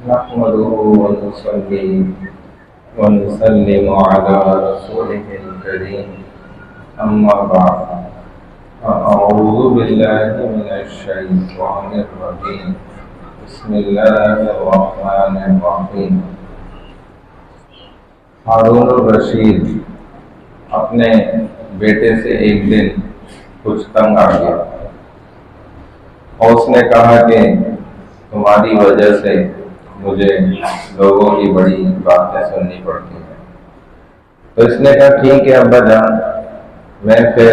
نحمده ونصلي ونسلم على رسوله الكريم أما بعد أعوذ بالله من الشيطان الرجيم بسم الله الرحمن الرحيم ہارون الرشید اپنے بیٹے سے ایک دن کچھ تنگ آ گیا اور اس نے کہا کہ تمہاری وجہ سے مجھے لوگوں کی بڑی باتیں سننی پڑتی ہیں۔ تو اس نے کہا ٹھیک ہے ابا جان، میں پھر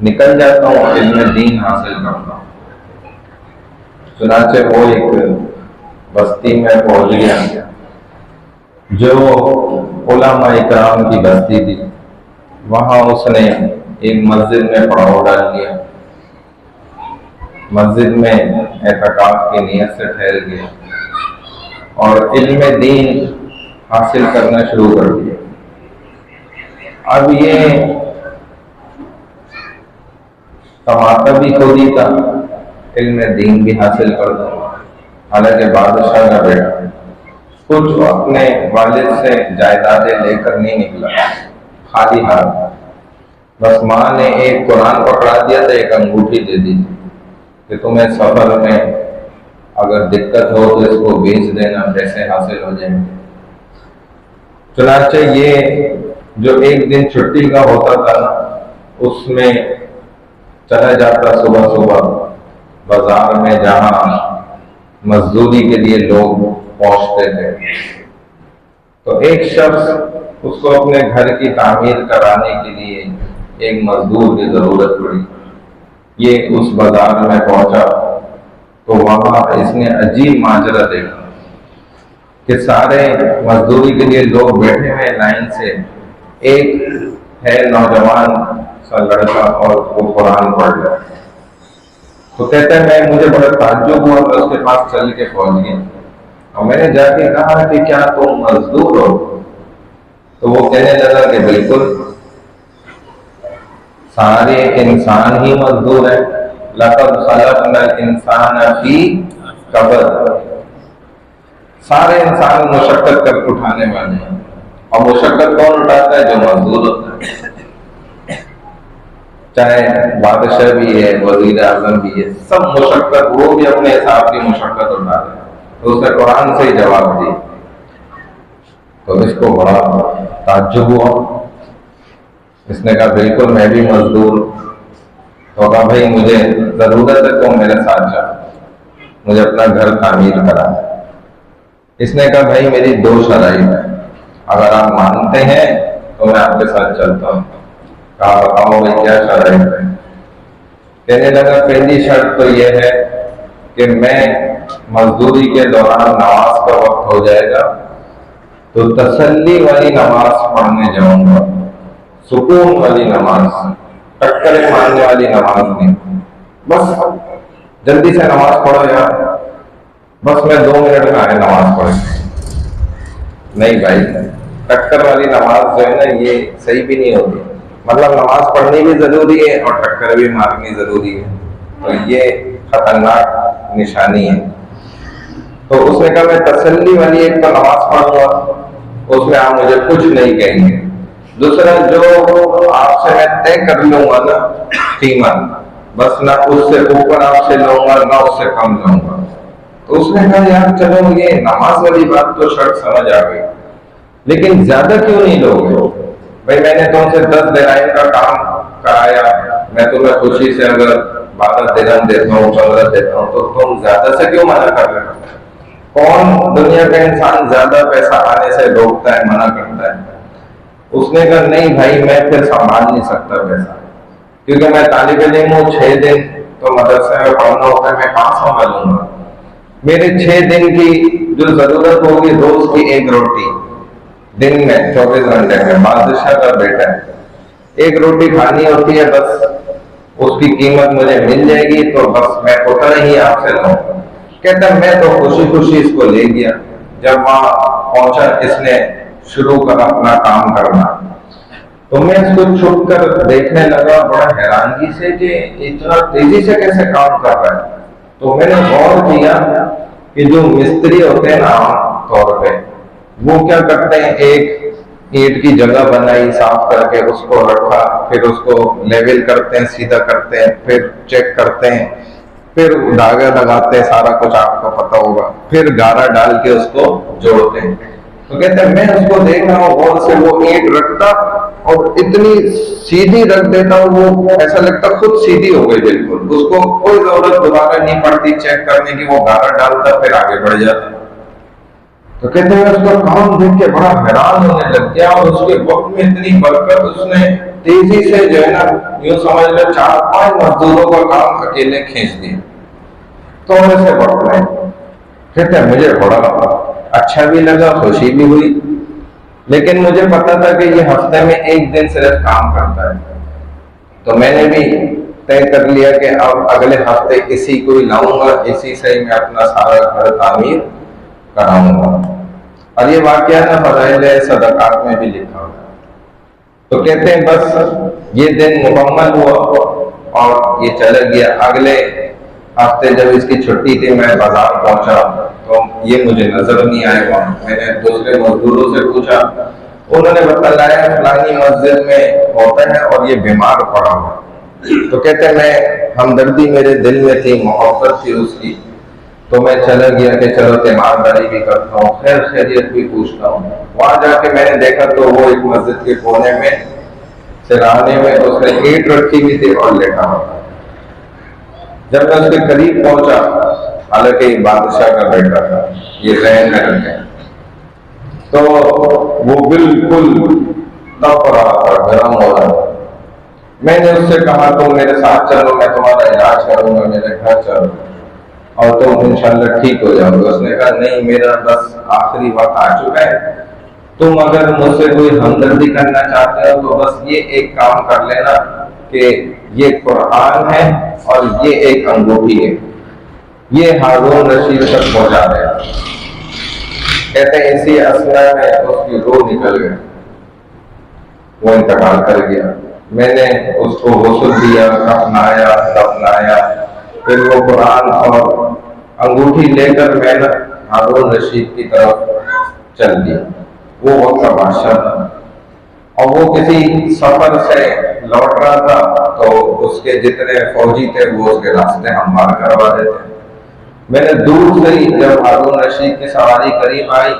نکل جاتا ہوں، علم دین حاصل کرتا ہوں۔ چنانچہ وہ ایک بستی میں پہنچ گیا جو علماء اکرام کی بستی تھی۔ وہاں اس نے ایک مسجد میں پڑاؤ ڈال لیا، مسجد میں اعتکاف کی نیت سے ٹھہر گیا اور علم دین حاصل کرنا شروع کر دیا۔ اب یہ کماتا بھی خود ہی تھا، علم دین بھی حاصل کر دوں، حالانکہ بادشاہ کا بیٹا کچھ اپنے والد سے جائیدادیں لے کر نہیں نکلا، خالی ہاتھ۔ بس ماں نے ایک قرآن پکڑا دیا تھا، ایک انگوٹھی دے دی کہ تمہیں سفر میں اگر دقت ہو تو اس کو بیچ دینا، پیسے حاصل ہو جائیں گے۔ چنانچہ یہ جو ایک دن چھٹی کا ہوتا تھا نا، اس میں چلا جاتا صبح صبح بازار میں جہاں مزدوری کے لیے لوگ پہنچتے تھے۔ تو ایک شخص اس کو اپنے گھر کی تعمیر کرانے کے لیے ایک مزدور کی ضرورت پڑی۔ یہ اس بازار میں پہنچا تو وہاں اس نے عجیب ماجرا دیکھا کہ سارے مزدوری کے لیے لوگ بیٹھے ہوئے لائن سے، ایک ہے نوجوان سا لڑکا اور وہ قرآن پڑھ رہا ہے۔ تو کہتے ہیں مجھے بڑا تعجب ہوا، میں اس کے پاس چل کے پہنچ گیا اور میں نے جا کے کہا کہ کیا تم مزدور ہو؟ تو وہ کہنے لگا کہ بالکل، سارے انسان ہی مزدور ہیں، لقد خلقنا الانسان فی کبد، سارے انسان مشقت کر اٹھانے والے ہیں، اور مشقت کون اٹھاتا ہے؟ جو مزدور ہوتا ہے، چاہے بادشاہ بھی ہے، وزیر اعظم بھی ہے، سب مشقت، وہ بھی اپنے حساب کی مشقت اٹھاتے ہیں۔ تو اس نے قرآن سے ہی جواب دیا، تو اس کو بڑا تعجب ہوا۔ اس نے کہا بالکل میں بھی مزدور ہوں۔ تو کہا بھائی مجھے ضرورت ہے تو میرے ساتھ جا، مجھے اپنا گھر تعمیر کرا۔ اس نے کہا بھائی میری دو شرائط ہیں، اگر آپ مانتے ہیں تو میں آپ کے ساتھ چلتا ہوں۔ کہا بتاؤ بھائی کیا شرائط ہے؟ کہنے لگا پہلی شرط تو یہ ہے کہ میں مزدوری کے دوران نماز کا وقت ہو جائے گا تو تسلی والی نماز پڑھنے جاؤں گا، سکون والی نماز، ٹکرے مارنے والی نماز نہیں، بس جلدی سے نماز پڑھو یار، بس میں 2 منٹ میں آئے نماز پڑھ۔ نہیں بھائی، ٹکر والی نماز جو ہے نا یہ صحیح بھی نہیں ہوتی، مطلب نماز پڑھنی بھی ضروری ہے اور ٹکر بھی مارنی ضروری ہے، تو یہ خطرناک نشانی ہے۔ تو اس نے کہا میں تسلی والی ایک تو نماز پڑھوں گا، اس میں آپ مجھے کچھ نہیں کہیں گے، دوسرا جو آپ سے میں طے کر لوں گا نا قیمت، بس نہ اس سے اوپر آپ سے لوں گا نہ اس سے کم لوں گا۔ تو اس نے کہا یار چلو یہ نماز والی بات تو شرط سمجھ آ گئی، لیکن زیادہ کیوں نہیں لوگے؟ بھائی میں نے تم سے 10 درہم کا کام کرایا، میں تمہیں خوشی سے اگر 12 درہم دیتا ہوں، 15 دیتا ہوں، تو تم زیادہ سے کیوں منع کر رہے ہو؟ کون دنیا کا انسان زیادہ پیسہ آنے سے روکتا ہے، منع کرتا ہے؟ اس نے کہا نہیں بھائی میں پھر سنبھال نہیں سکتا پیسہ، کیونکہ میں طالب علم ہوں، 6 دن تو مدرسے میں پڑھنا ہوتا ہے، میں کہاں سنبھالوں گا؟ میرے 6 دن کی جو ضرورت ہوگی، روز کی 1 روٹی، دن میں 24 گھنٹے میں، بادشاہ کا بیٹا ہے، 1 روٹی کھانی ہوتی ہے، بس اس کی قیمت مجھے مل جائے گی تو بس میں اتنا ہی آپ سے لوں۔ کہتا میں تو خوشی خوشی اس کو لے گیا۔ جب وہاں پہنچا اس نے شروع کر اپنا کام کرنا، تو میں اس کو چھپ کر دیکھنے لگا بڑا حیرانگی سے کہ اتنا تیزی سے کیسے کام کر رہا ہے۔ تو میں نے غور کیا کہ جو مستری ہوتے ہیں نا عام طور پہ وہ کیا کرتے ہیں، ایک اینٹ کی جگہ بنائی صاف کر کے اس کو رکھا، پھر اس کو لیول کرتے ہیں، سیدھا کرتے ہیں، پھر چیک کرتے ہیں، پھر دھاگا لگاتے ہیں، سارا کچھ آپ کو پتا ہوگا، پھر گارا ڈال کے اس کو جوڑتے ہیں۔ تو کہتے ہیں میں اس کو دیکھ رہا ہوں غور سے، وہ اینٹ رکھتا اور اتنی سیدھی رکھ دیتا، وہ ایسا لگتا خود سیدھی ہو گئی بالکل، اس کو کوئی ضرورت دوبارہ نہیں پڑتی چیک کرنے کی، وہ گارا ڈالتا پھر آگے بڑھ جاتا۔ تو کہتے ہیں اس کا کام دیکھ کے بڑا حیران ہونے لگ گیا، اور اس کے وقت میں اتنی برکت، اس نے تیزی سے جو ہے نا یوں سمجھ لو 4-5 مزدوروں کا کام اکیلے کھینچ دیا، تو ان سے بڑھ گئے۔ کہتے ہیں مجھے بڑا اچھا بھی لگا، خوشی بھی ہوئی، لیکن مجھے پتا تھا کہ یہ ہفتے میں ایک دن صرف کام کرتا ہے، تو میں نے بھی طے کر لیا کہ اب اگلے ہفتے اسی کو ہی لاؤں گا، اسی سے میں اپنا سارا گھر تعمیر کراؤں گا۔ اور یہ واقعہ نا فضائل صدقات میں بھی لکھا ہوا ہے۔ تو کہتے ہیں بس یہ دن مکمل ہوا اور یہ چلا گیا۔ اگلے ہفتے جب اس کی چھٹی تھی میں بازار پہنچا تو یہ مجھے نظر نہیں آئے وہاں۔ میں نے دوسرے مزدوروں سے پوچھا، انہوں نے بتلایا فلانی مسجد میں ہوتا ہے اور یہ بیمار پڑا ہوا۔ تو کہتے ہیں میں ہمدردی میرے دل میں تھی، محبت تھی اس کی، تو میں چلا گیا کہ چلو تیمارداری بھی کرتا ہوں، خیر خیریت بھی پوچھتا ہوں۔ وہاں جا کے میں نے دیکھا تو وہ ایک مسجد کے کونے میں سرانے میں اس نے اینٹ رکھی ہوئی تھی اور لیٹا ہوا تھا۔ جب میں اس کے قریب پہنچا، حالانکہ یہ بادشاہ کا بیٹا تھا، یہ ذہن میں رکھے، تو وہ بالکل تپ رہا تھا، گرم ہو رہا تھا۔ میں نے اس سے کہا تم میرے ساتھ چلو، میں تمہارا علاج کروں گا، میرے گھر چلو اور تم انشاءاللہ ٹھیک ہو جاؤ گے۔ اس نے کہا نہیں، میرا بس آخری وقت آ چکا ہے، تم اگر مجھ سے کوئی ہمدردی کرنا چاہتے ہو تو بس یہ ایک کام کر لینا کہ یہ قرآن ہے اور یہ ایک انگوٹھی ہے، یہ ہارون رشید تک پہنچا دے۔ کہتے ہیں اسی اثنا میں اس کی روح نکل گئی، وہ انتقال کر گیا۔ میں نے اس کو غسل دیا، کفنایا، دفنایا، پھر وہ قرآن اور انگوٹھی لے کر میں نے ہارون رشید کی طرف چل دیا۔ وہ وقت کا بادشاہ تھا اور وہ کسی سفر سے لوٹ رہا تھا، تو اس کے جتنے فوجی تھے وہ اس کے راستے ہموار کروا دیتے۔ میں نے دور سے ہی جب ہارون رشید کی سواری قریب آئی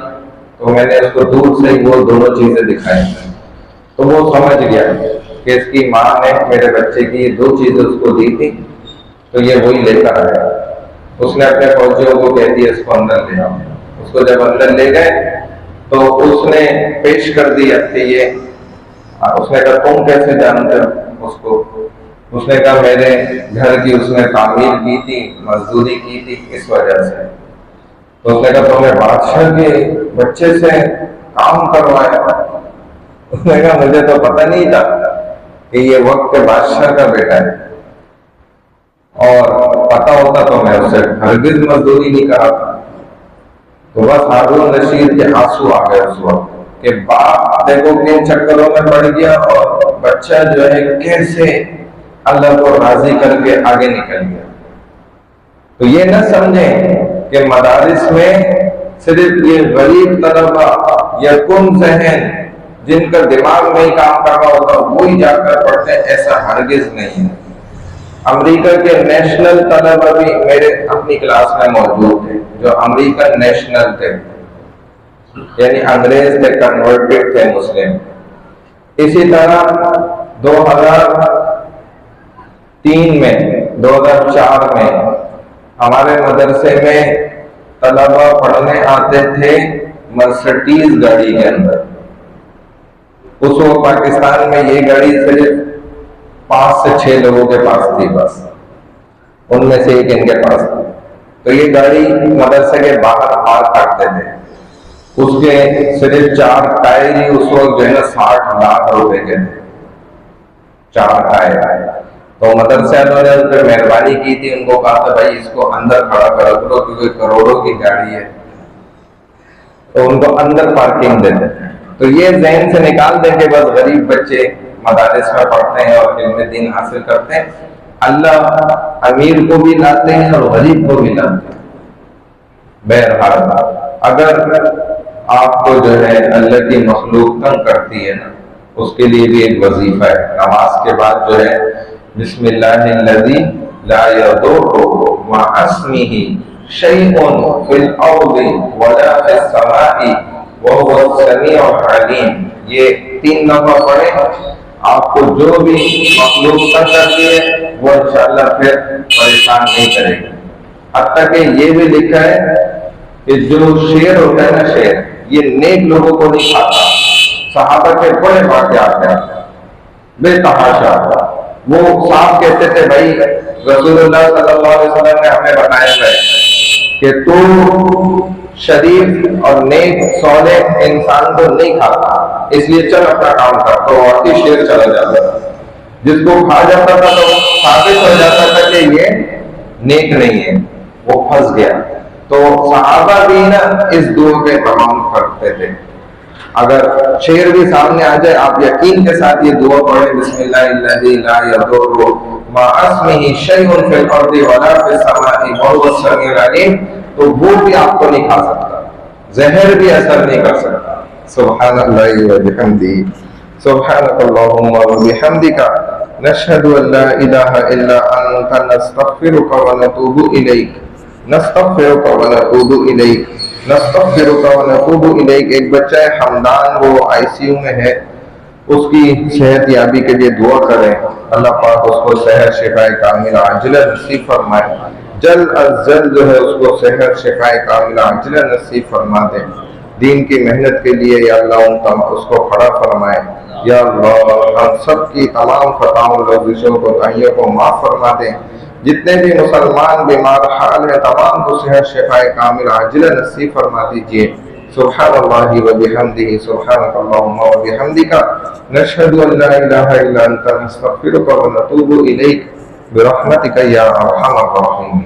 تو میں نے اس کو دور سے ہی وہ دونوں چیزیں دکھائی، تو وہ سمجھ گیا کہ اس کی ماں نے میرے بچے کی یہ 2 چیزیں اس کو دی تھی، تو یہ وہی لے کر آیا۔ اس نے اپنے فوجیوں کو کہہ دیا اس کو اندر لے آؤ۔ اس کو جب اندر لے گئے تو اس نے پیش کر دیا کہ یہ، اس نے کہا تم کیسے جانتے ہو اس کو؟ اس نے کہا میرے گھر کی اس نے تعمیر کی تھی، مزدوری کی تھی، اس وجہ سے۔ تو اس نے کہا تمہیں بادشاہ کے بچے سے کام کروایا؟ اس نے کہا مجھے تو پتہ نہیں تھا کہ یہ وقت کے بادشاہ کا بیٹا ہے، اور پتہ ہوتا تو میں اسے ہرگز مزدوری نہیں کرا تھا۔ تو بس ہارون رشید کے آنسو آ گئے اس وقت کہ باپ دیکھو کن چکروں میں پڑ گیا اور بچہ جو ہے کیسے اللہ کو راضی کر کے آگے نکل گیا۔ تو یہ نہ سمجھیں کہ مدارس میں صرف یہ غریب طلبہ یا کم ذہن جن کا دماغ میں ہی کام کر رہا ہوتا وہی جا کر پڑھتے ہیں، ایسا ہرگز نہیں ہے۔ امریکہ کے نیشنل طلبہ بھی میرے اپنی کلاس میں موجود تھے جو امریکن نیشنل تھے، یعنی انگریز تھے، کنورٹڈ تھے مسلم۔ اسی طرح 2004 میں ہمارے مدرسے میں طلبہ پڑھنے آتے تھے مرسڈیز گاڑی کے اندر۔ اس وقت پاکستان میں یہ گاڑی صرف 5 سے 6 لوگوں کے پاس تھی، بس ان میں سے ایک ان کے پاس تھی۔ تو یہ گاڑی مدرسے کے باہر پارک کرتے تھے، اس کے صرف 4 ٹائر ہی اس وقت جو ہے نا 60 لاکھ روپے کے تھے، 4 ٹائر۔ تو مدرسے والوں نے ان پہ مہربانی کی تھی، ان کو کہا تھا بھائی اس کو اندر کھڑا کر کرو کیونکہ کروڑوں کی گاڑی ہے، تو ان کو اندر پارکنگ دیتے تھے۔ تو یہ ذہن سے نکال دیں کہ بس غریب بچے مدارس میں پڑھتے ہیں اور علم دین حاصل کرتے ہیں، اللہ امیر کو بھی لاتے ہیں اور غریب کو بھی لاتے ہیں۔ بہرحال اگر آپ کو جو ہے اللہ کی مخلوق تنگ کرتی ہے نا، اس کے لیے بھی ایک وظیفہ ہے، نماز کے بعد جو ہے بسم اللہ الذی لا یضر مع اسمہ شیء فی الارض ولا فی السماء وهو السمیع العلیم، یہ 3 دفعہ پڑھیں، آپ کو جو بھی مخلوق تنگ کرتی ہے وہ انشاءاللہ پھر پریشان نہیں کرے گی۔ حتیٰ کہ یہ بھی لکھا ہے کہ جو شیر ہوتا ہے نا، شیر یہ نیک لوگوں کو نہیں کھاتا۔ صحابہ کے بڑے واقعات ہیں بے تحاشا، وہ صاحب کہتے تھے بھائی رسول اللہ صلی اللہ علیہ وسلم نے ہمیں بتایا ہے کہ تو شریف اور نیک صالح انسان کو نہیں کھاتا، اس لیے چل اپنا کام کر، تو واقعی شیر چلا جاتا تھا، جس کو کھا جاتا تھا تو ثابت ہو جاتا تھا کہ یہ نیک نہیں ہے، وہ پھنس گیا۔ تو صحابہ بھی نا اس دعا پہ تمام کرتے تھے، اگر شیر بھی سامنے آ جائے آپ یقین کے ساتھ یہ دعا پڑھیں، بسم اللہ الذی لا یضر مع اسمہ شیء فی الارض ولا فی السماء وهو السمیع العلیم، تو وہ بھی آپ کو نہیں کھا سکتا، زہر بھی اثر نہیں کر سکتا۔ سبحان اللہ وبحمدہ، سبحانک اللہم وبحمدک، نشہد ان لا الہ الا انت، نستغفرک ونتوب الیک، نستغفرک ونتوب الیک، نستغفرک ونتوب الیک۔ ایک بچہ ہے حمدان، وہ آئی سی یو میں ہے، اس کی صحت یابی کے لیے دعا کریں، اللہ پاک اس کو صحت شفا کاملہ عاجلہ نصیب فرمائے، جلد از جلد جو ہے اس کو صحت شفا کاملہ عاجلہ نصیب فرما دے، دین کی محنت کے لیے یا اللہ اس کو کھڑا فرمائے، یا اللہ ہم سب کی تمام خطاؤں لغزشوں کو تائیوں کو معاف فرما دیں، جتنے بھی مسلمان بیمار حال ہیں تمام کو صحت شفا کامل عاجلہ نصیب فرما دیجیے۔ سبحان اللہ وبحمدہ، سبحانک اللہم وبحمدک، نشہد ان لا الہ الا انت، نستغفرک ونتوب الیک، برحمتک یا ارحم الراحمین۔